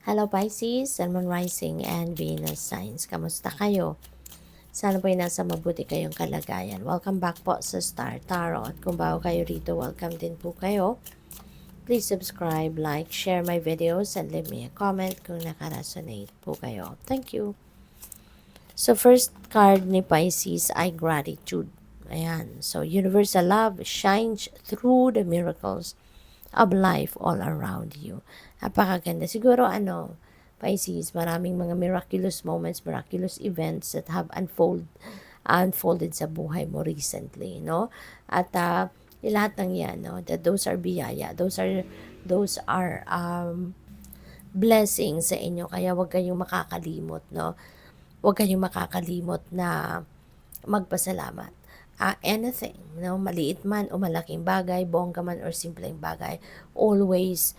Hello Pisces, Sun, Moon, Rising, and Venus signs. Kamusta kayo? Sana po'y nasa mabuti kayong kalagayan. Welcome back po sa Star Tarot. At kung bago kayo rito, welcome din po kayo. Please subscribe, like, share my videos, and leave me a comment kung nakaresonate po kayo. Thank you. So first card ni Pisces ay gratitude. Ayan. So universal love shines through the miracles of life all around you. Napakaganda. Siguro Pisces, maraming mga miraculous moments, miraculous events that have unfolded sa buhay mo recently, no? At lahat ng yan, no? That those are biyaya. Those are blessings sa inyo. Kaya huwag kayong makakalimot, no? Huwag kayong makakalimot na magpasalamat. Anything, no? Maliit man o malaking bagay, bongga man or simpleng bagay, always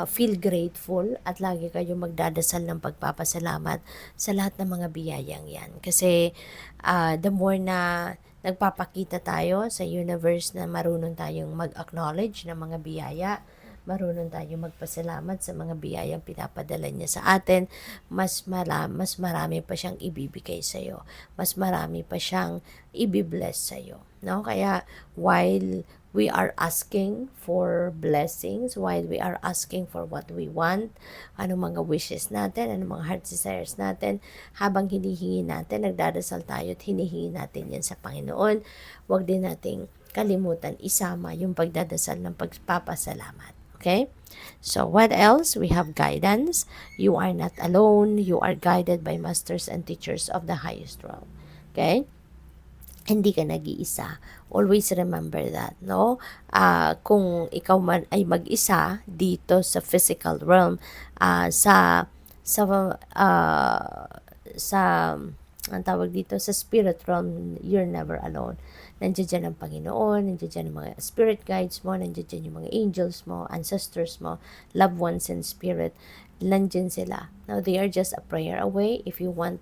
feel grateful at lagi kayong magdadasal ng pagpapasalamat sa lahat ng mga biyayang yan. Kasi the more na nagpapakita tayo sa universe na marunong tayong mag-acknowledge ng mga biyaya, marunong tayong magpasalamat sa mga biyayang pinapadala niya sa atin, mas marami pa siyang ibibigay sa iyo. Mas marami pa siyang ibibless sa iyo, no? Kaya while we are asking for blessings, while we are asking for what we want, anong mga wishes natin, anong mga heart desires natin, habang hinihingi natin, nagdadasal tayo at hinihingi natin yan sa Panginoon, huwag din nating kalimutan isama yung pagdadasal ng pagpapasalamat. Okay? So, what else? We have guidance. You are not alone. You are guided by masters and teachers of the highest realm. Okay? Hindi ka nag-iisa. Always remember that, no? Kung ikaw man ay mag-isa dito sa physical realm, sa sa ang tawag dito, sa spirit realm, you're never alone. Nandiyan dyan ang Panginoon, nandiyan dyan ang mga spirit guides mo, nandiyan dyan yung mga angels mo, ancestors mo, loved ones and spirit. Nandiyan sila. Now, they are just a prayer away. If you want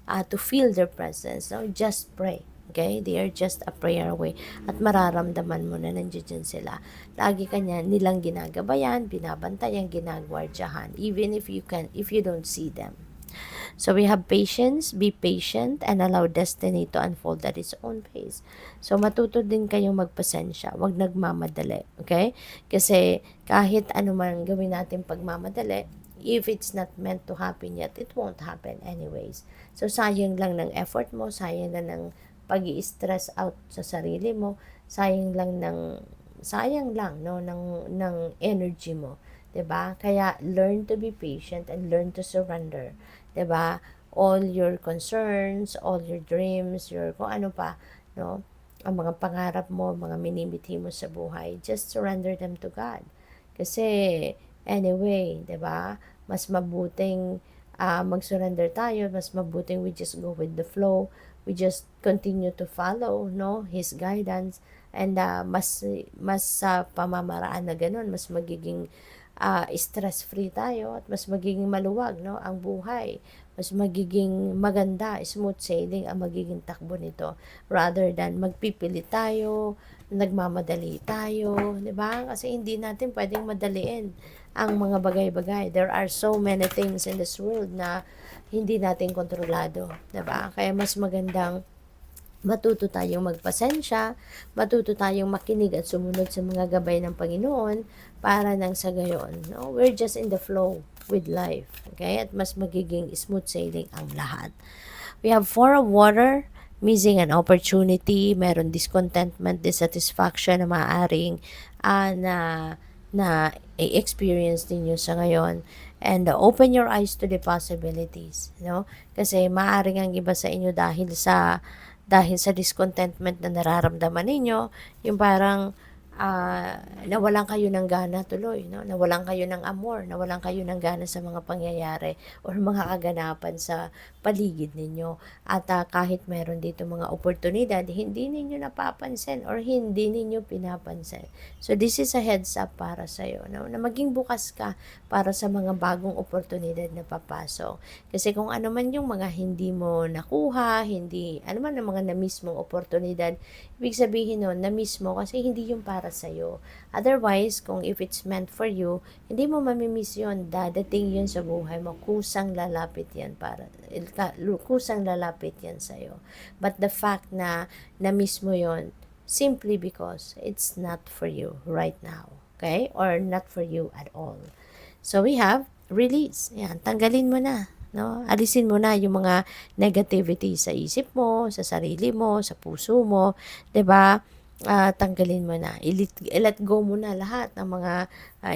to feel their presence, no, just pray. Okay? They are just a prayer away. At mararamdaman mo na nandiyan sila. Lagi kanya nilang ginagabayan, binabantayan, ginagwardyahan, even if you don't see them. So we have patience, be patient, and allow destiny to unfold at its own pace. So matuto din kayong magpasensya, wag nagmamadali, okay? Kasi kahit ano man gawin natin pagmamadali, if it's not meant to happen yet, it won't happen anyways. So sayang lang ng effort mo, sayang lang ng pag-i-stress out sa sarili mo, sayang lang no ng energy mo, 'di ba? Kaya learn to be patient and learn to surrender. 'Di ba? All your concerns, all your dreams, your kung ano pa, no? Ang mga pangarap mo, mga minimithi mo sa buhay, just surrender them to God. Kasi anyway, 'di ba? Mas mabuting mag-surrender tayo, mas mabuting we just go with the flow. We just continue to follow, no, His guidance, and mas sa pamamaraan na ganun, mas magiging stress-free tayo at mas magiging maluwag, no, ang buhay. Mas magiging maganda, smooth sailing ang magiging takbo nito rather than magpipili tayo, nagmamadali tayo, 'di ba? Kasi hindi natin pwedeng madaliin ang mga bagay-bagay. There are so many things in this world na hindi natin kontrolado, 'di ba? Kaya mas magandang matuto tayong magpasensya, matuto tayong makinig at sumunod sa mga gabay ng Panginoon para nang sa gayon, no? We're just in the flow with life, okay? At mas magiging smooth sailing ang lahat. We have 4 of water, missing an opportunity, meron discontentment, dissatisfaction na maaaring na experience ninyo sa ngayon. And open your eyes to the possibilities, no? Kasi maaaring ang iba sa inyo dahil sa discontentment na nararamdaman ninyo, yung parang nawalan kayo ng gana tuloy, no? Nawalan kayo ng amor, nawalan kayo ng gana sa mga pangyayari or mga kaganapan sa paligid ninyo. At kahit meron dito mga oportunidad, hindi ninyo napapansin or hindi ninyo pinapansin. So this is a heads up para sa iyo, no? Na maging bukas ka para sa mga bagong oportunidad na papasok. Kasi kung ano man yung mga hindi mo nakuha, ano man ang mga na-miss mong oportunidad, ibig sabihin nun, na-miss mo kasi hindi yung para para sa'yo. Otherwise, kung if it's meant for you, hindi mo mamimiss yun. Dadating yun sa buhay mo. Kusang lalapit yan kusang lalapit yan sa'yo. But the fact na na-miss mo yun, simply because it's not for you right now. Okay? Or not for you at all. So we have release. Yan, tanggalin mo na. No? Alisin mo na yung mga negativity sa isip mo, sa sarili mo, sa puso mo, 'di ba? Tanggalin mo na. I-let go mo na lahat ng mga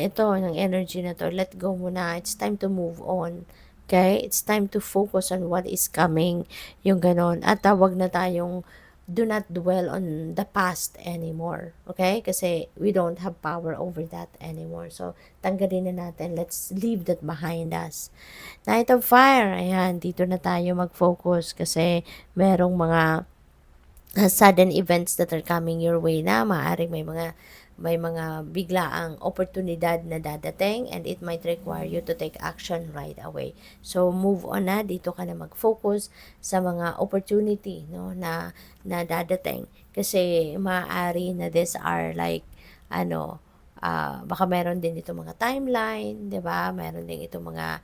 ito, ng energy na to. Let go mo na. It's time to move on. Okay? It's time to focus on what is coming. Yung ganon. At wag na tayong do not dwell on the past anymore. Okay? Kasi we don't have power over that anymore. So, tanggalin na natin. Let's leave that behind us. Knight of Fire. Ayan, dito na tayo mag-focus kasi merong mga sudden events that are coming your way na maaaring may mga biglaang oportunidad na dadating and it might require you to take action right away. So move on na, dito ka na mag-focus sa mga opportunity no na dadating kasi maaari na these are like baka meron din itong mga timeline, 'di ba? Meron din itong mga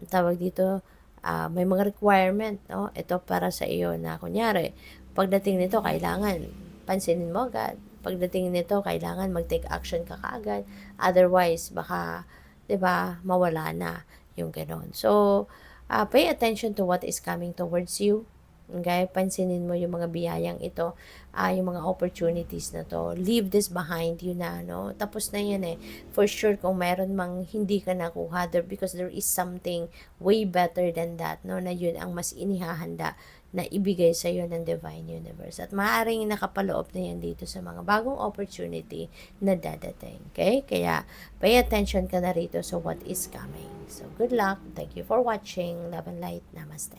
tawag dito, may mga requirement, no? Ito para sa iyo na kunyari, pagdating nito kailangan pansinin mo agad. Pagdating nito kailangan mag-take action ka kaagad. Otherwise, baka 'di ba, mawala na yung ganoon. So, pay attention to what is coming towards you. Okay? Pansinin mo yung mga biyayang ito, yung mga opportunities na to. Leave this behind you na, no? Tapos na yan eh. For sure, kung meron mang hindi ka nakuha there because there is something way better than that, no? Na yun ang mas inihahanda na ibigay sa iyo ng Divine Universe. At maaaring nakapaloob na yan dito sa mga bagong opportunity na dadating. Okay? Kaya, pay attention ka na rito sa what is coming. So, good luck. Thank you for watching. Love and light. Namaste.